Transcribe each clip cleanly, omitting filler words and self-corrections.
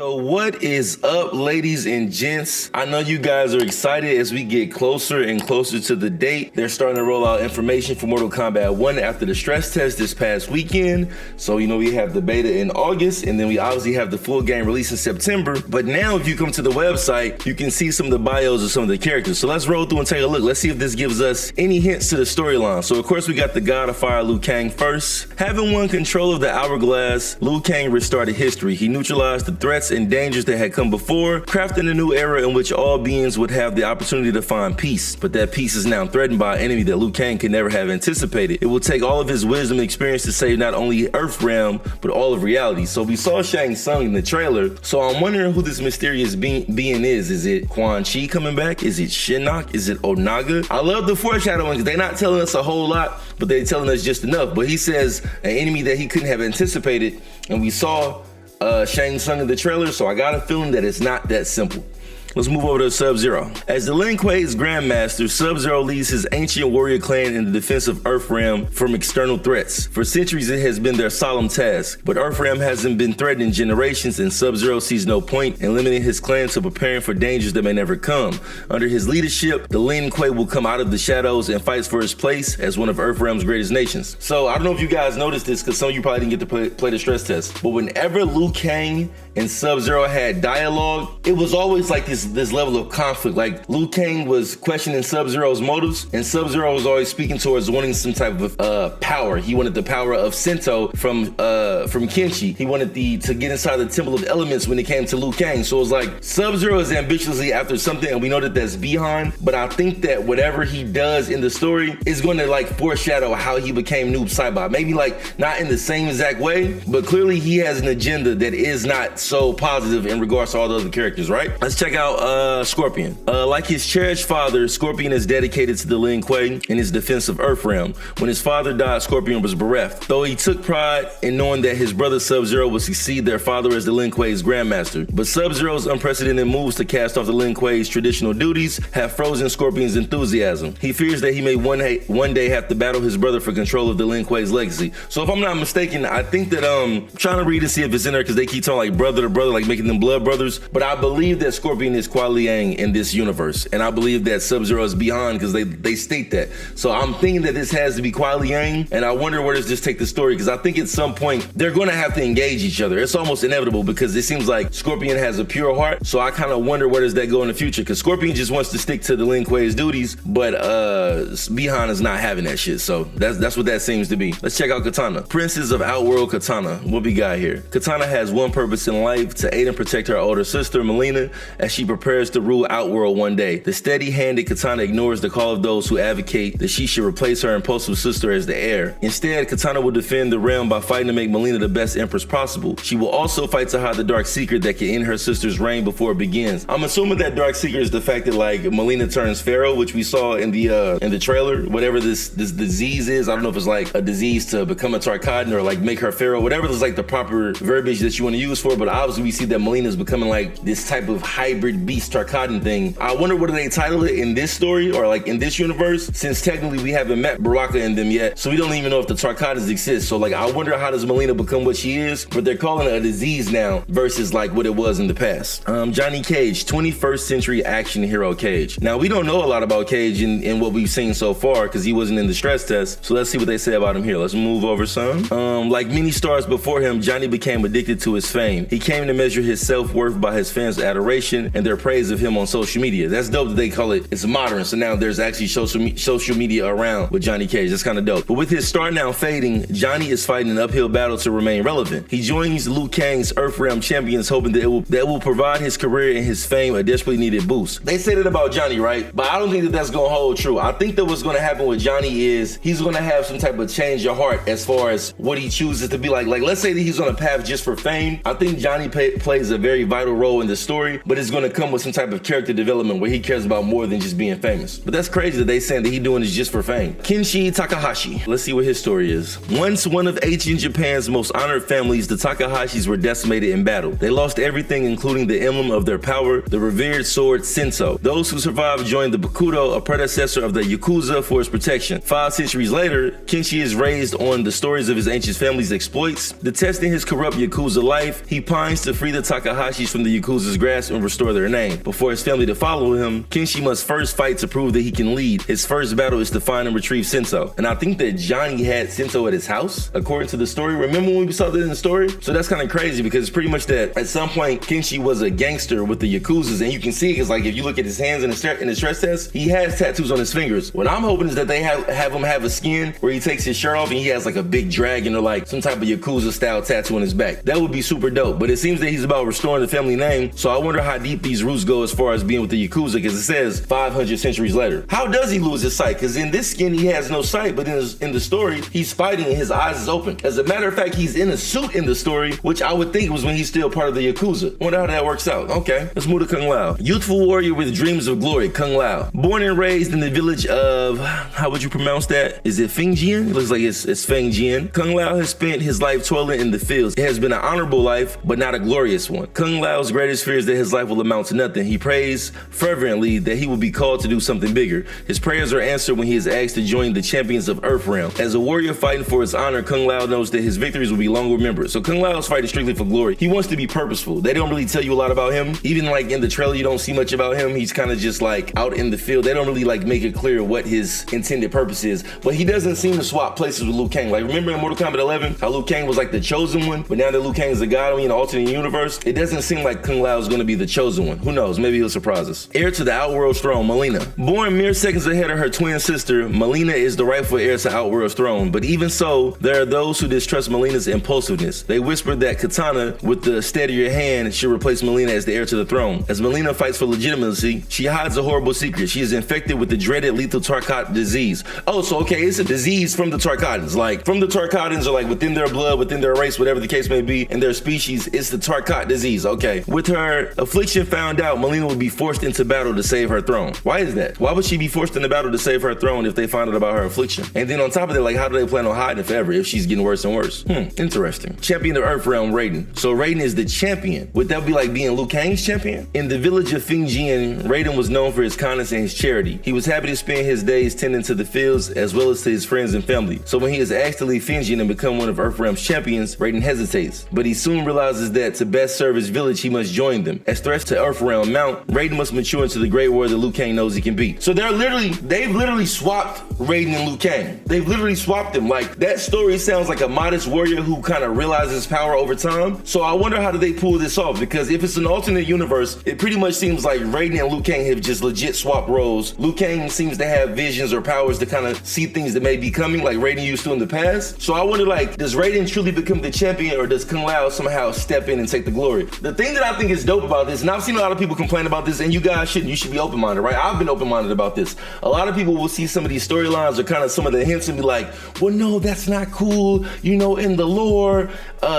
So what is up, ladies and gents? I know you guys are excited as we get closer and closer to the date. They're starting to roll out information for Mortal Kombat 1 after the stress test this past weekend. So, we have the beta in August, and then we obviously have the full game release in September. But now if you come to the website, you can see some of the bios of some of the characters. So let's roll through and take a look. Let's see if this gives us any hints to the storyline. So of course we got the God of Fire, Liu Kang first. Having won control of the Hourglass, Liu Kang restarted history. He neutralized the threats and dangers that had come before, crafting a new era in which all beings would have the opportunity to find peace. But that peace is now threatened by an enemy that Liu Kang could never have anticipated. It will take all of his wisdom and experience to save not only Earth Realm, but all of reality. So we saw Shang Tsung in the trailer, so I'm wondering who this mysterious being is. Is it Quan Chi coming back? Is it Shinnok? Is it Onaga? I love the foreshadowing because they're not telling us a whole lot, but they're telling us just enough. But he says an enemy that he couldn't have anticipated, and we saw Shang Tsung in the trailer, so I got a feeling that it's not that simple. Let's move over to Sub-Zero. As the Lin Kuei's Grandmaster, Sub-Zero leads his ancient warrior clan in the defense of Earthrealm from external threats. For centuries, it has been their solemn task, but Earthrealm hasn't been threatened in generations, and Sub-Zero sees no point in limiting his clan to preparing for dangers that may never come. Under his leadership, the Lin Kuei will come out of the shadows and fights for his place as one of Earthrealm's greatest nations. So I don't know if you guys noticed this, because some of you probably didn't get to play the stress test, but whenever Liu Kang and Sub-Zero had dialogue, it was always like this level of conflict. Like Liu Kang was questioning Sub-Zero's motives, and Sub-Zero was always speaking towards wanting some type of power. He wanted the power of Sento from Kenshi. He wanted to get inside the Temple of Elements when it came to Liu Kang. So it was like Sub-Zero is ambitiously after something, and we know that that's Bihan, but I think that whatever he does in the story is going to like foreshadow how he became Noob Saibot. Maybe like not in the same exact way, but clearly he has an agenda that is not so positive in regards to all the other characters, right? Let's check out Scorpion. Like his cherished father, Scorpion is dedicated to the Lin Kuei in his defense of Earthrealm. When his father died, Scorpion was bereft. Though he took pride in knowing that his brother Sub-Zero would succeed their father as the Lin Kuei's Grandmaster. But Sub-Zero's unprecedented moves to cast off the Lin Kuei's traditional duties have frozen Scorpion's enthusiasm. He fears that he may one day have to battle his brother for control of the Lin Kuei's legacy. So if I'm not mistaken, I think that I'm trying to read to see if it's in there because they keep talking like brother to brother, like making them blood brothers. But I believe that Scorpion is Kuai Liang in this universe, and I believe that Sub-Zero is Bihan because they state that. So I'm thinking that this has to be Kuai Liang, and I wonder where does this take the story, because I think at some point they're going to have to engage each other. It's almost inevitable because it seems like Scorpion has a pure heart. So I kind of wonder where does that go in the future, because Scorpion just wants to stick to the Lin Kuei's duties, but Bihan is not having that shit. So that's what that seems to be. Let's check out Katana. Princess of Outworld Katana. What we got here? Katana has one purpose in life: to aid and protect her older sister Melina as she prepares to rule Outworld one day. The steady-handed Katana ignores the call of those who advocate that she should replace her impulsive sister as the heir. Instead, Katana will defend the realm by fighting to make Melina the best empress possible. She will also fight to hide the dark secret that can end her sister's reign before it begins. I'm assuming that dark secret is the fact that like Melina turns pharaoh, which we saw in the trailer. Whatever this disease is, I don't know if it's like a disease to become a Tarkatan or like make her pharaoh, whatever is like the proper verbiage that you want to use for it. But obviously we see that Melina is becoming like this type of hybrid beast Tarkatan thing. I wonder what do they title it in this story or like in this universe, since technically we haven't met Baraka in them yet, so we don't even know if the Tarkatans exist. So like I wonder how does Melina become what she is, but they're calling it a disease now versus like what it was in the past. Johnny Cage, 21st century action hero Cage. Now we don't know a lot about Cage in what we've seen so far because he wasn't in the stress test, so let's see what they say about him here. Let's move over some. Like many stars before him, Johnny became addicted to his fame. He came to measure his self-worth by his fans' adoration and their praise of him on social media. That's dope that they call it's modern, so now there's actually social media around with Johnny Cage. That's kind of dope. But with his star now fading, Johnny is fighting an uphill battle to remain relevant. He joins Liu Kang's Earthrealm champions, hoping that it will provide his career and his fame a desperately needed boost. They said it about Johnny, right? But I don't think that that's gonna hold true. I think that what's gonna happen with Johnny is he's gonna have some type of change of heart as far as what he chooses to be like. Let's say that he's on a path just for fame. I think Johnny plays a very vital role in the story, but it's gonna come come with some type of character development where he cares about more than just being famous. But that's crazy that they saying that he doing this just for fame. Kenshi Takahashi. Let's see what his story is. Once one of ancient Japan's most honored families, the Takahashis were decimated in battle. They lost everything, including the emblem of their power, the revered sword Senso. Those who survived joined the Bakudo, a predecessor of the Yakuza, for its protection. 5 centuries later, Kenshi is raised on the stories of his ancient family's exploits. Detesting his corrupt Yakuza life, he pines to free the Takahashis from the Yakuza's grasp and restore their name. Before his family to follow him, Kenshi must first fight to prove that he can lead. His first battle is to find and retrieve Senso. And I think that Johnny had Senso at his house, according to the story. Remember when we saw that in the story? So that's kind of crazy because it's pretty much that at some point, Kenshi was a gangster with the Yakuzas, and you can see it because like if you look at his hands in the stress test, he has tattoos on his fingers. What I'm hoping is that they have him have a skin where he takes his shirt off and he has like a big dragon or like some type of Yakuza style tattoo on his back. That would be super dope. But it seems that he's about restoring the family name, so I wonder how deep these roots go as far as being with the Yakuza, because it says 500 centuries later. How does he lose his sight? Because in this skin he has no sight, but in the story he's fighting and his eyes is open. As a matter of fact, he's in a suit in the story, which I would think was when he's still part of the Yakuza. Wonder how that works out. Okay, let's move to Kung Lao. Youthful warrior with dreams of glory, Kung Lao. Born and raised in the village of, how would you pronounce that? Is it Fengjian? It looks like it's Fengjian. Kung Lao has spent his life toiling in the fields. It has been an honorable life, but not a glorious one. Kung Lao's greatest fear is that his life will amount to nothing. He prays fervently that he will be called to do something bigger. His prayers are answered when he is asked to join the champions of Earthrealm. As a warrior fighting for his honor, Kung Lao knows that his victories will be long remembered. So Kung Lao is fighting strictly for glory. He wants to be purposeful. They don't really tell you a lot about him. Even like in the trailer, you don't see much about him. He's kind of just like out in the field. They don't really like make it clear what his intended purpose is. But he doesn't seem to swap places with Liu Kang. Like remember in Mortal Kombat 11, how Liu Kang was like the chosen one, but now that Liu Kang is a god in the alternate universe, it doesn't seem like Kung Lao is going to be the chosen one. Who knows? Maybe he'll surprise us. Heir to the Outworld's throne, Melina. Born mere seconds ahead of her twin sister, Melina is the rightful heir to Outworld's throne. But even so, there are those who distrust Melina's impulsiveness. They whisper that Katana, with the steadier hand, should replace Melina as the heir to the throne. As Melina fights for legitimacy, she hides a horrible secret. She is infected with the dreaded lethal Tarkat disease. Oh, so okay, it's a disease from the Tarkatans. Like, from the Tarkatans, or like within their blood, within their race, whatever the case may be, in their species, it's the Tarkat disease. Okay. With her affliction found out, Melina would be forced into battle to save her throne. Why is that? Why would she be forced into battle to save her throne if they find out about her affliction? And then on top of that, like, how do they plan on hiding it forever if she's getting worse and worse? Interesting. Champion of Earthrealm, Raiden. So Raiden is the champion. Would that be like being Liu Kang's champion? In the village of Fengjian, Raiden was known for his kindness and his charity. He was happy to spend his days tending to the fields as well as to his friends and family. So when he is asked to leave Fengjian and become one of Earthrealm's champions, Raiden hesitates. But he soon realizes that to best serve his village, he must join them. As threats to Earthrealm mount, Raiden must mature into the great warrior that Liu Kang knows he can be. So they've literally swapped Raiden and Liu Kang. They've literally swapped them. Like, that story sounds like a modest warrior who kind of realizes power over time. So I wonder how do they pull this off, because if it's an alternate universe, it pretty much seems like Raiden and Liu Kang have just legit swapped roles. Liu Kang seems to have visions or powers to kind of see things that may be coming, like Raiden used to in the past. So I wonder, like, does Raiden truly become the champion, or does Kung Lao somehow step in and take the glory? The thing that I think is dope about this, and I've seen a lot of people complain about this, and you guys should be open-minded, right? I've been open-minded about this. A lot of people will see some of these storylines or kind of some of the hints and be like, well, no, that's not cool. You know, in the lore,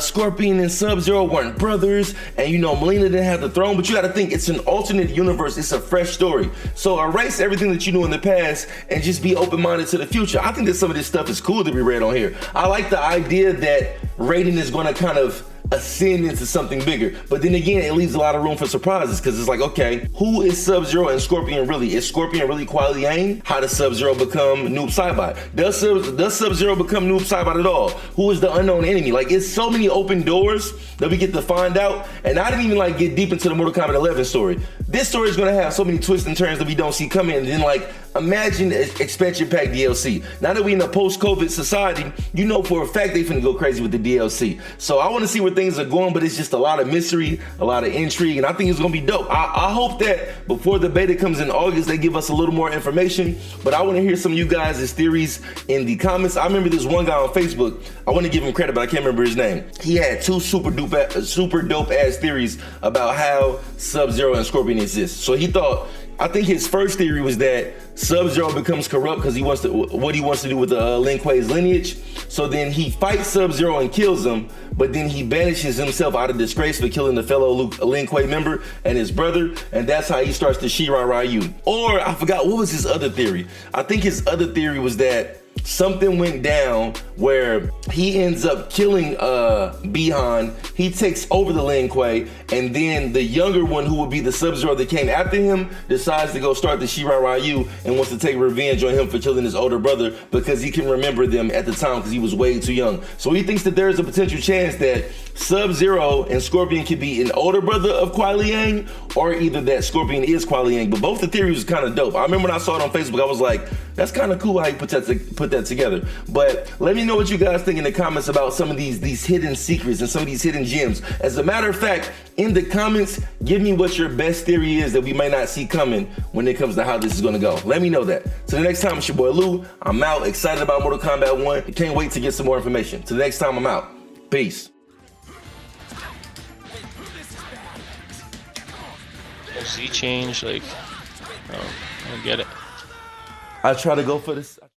Scorpion and Sub-Zero weren't brothers, and you know, Melina didn't have the throne, but you gotta think it's an alternate universe. It's a fresh story. So erase everything that you knew in the past and just be open-minded to the future. I think that some of this stuff is cool to be read on here. I like the idea that Raiden is gonna kind of ascend into something bigger. But then again, it leaves a lot of room for surprises, because it's like, okay, who is Sub-Zero and Scorpion really? Is Scorpion really Kuai Liang? How does Sub-Zero become Noob Saibot? Does Sub-Zero become Noob Saibot at all? Who is the unknown enemy? Like, it's so many open doors that we get to find out. And I didn't even like get deep into the Mortal Kombat 11 story. This story is gonna have so many twists and turns that we don't see coming. And then, like, imagine expansion pack DLC. Now that we in a post-COVID society, you know for a fact they finna go crazy with the DLC. So I wanna see where things are going, but it's just a lot of mystery, a lot of intrigue, and I think it's gonna be dope. I hope that before the beta comes in August, they give us a little more information, but I wanna hear some of you guys' theories in the comments. I remember this one guy on Facebook, I wanna give him credit, but I can't remember his name. He had two super dope ass theories about how Sub-Zero and Scorpion exist. So I think his first theory was that Sub-Zero becomes corrupt because he wants to do with Lin Kuei's lineage. So then he fights Sub-Zero and kills him, but then he banishes himself out of disgrace for killing the fellow Lin Kuei member and his brother, and that's how he starts the Shirai Ryu. Or I forgot, what was his other theory? I think his other theory was that something went down where he ends up killing Bihan. He takes over the Lin Kuei, and then the younger one, who would be the Sub-Zero that came after him, decides to go start the Shirai Ryu and wants to take revenge on him for killing his older brother because he can remember them at the time because he was way too young. So he thinks that there is a potential chance that Sub-Zero and Scorpion could be an older brother of Kuai Liang, or either that Scorpion is Kuai Liang. But both the theories was kind of dope. I remember when I saw it on Facebook, I was like, that's kind of cool how he put that together. But let me know what you guys think in the comments about some of these hidden secrets and some of these hidden gems. As a matter of fact, in the comments, give me what your best theory is that we may not see coming when it comes to how this is gonna go. Let me know that. Till the next time, it's your boy Lou. I'm out, excited about Mortal Kombat 1. I can't wait to get some more information. Till the next time, I'm out. Peace. Z change, like, oh, I don't get it. I try to go for this.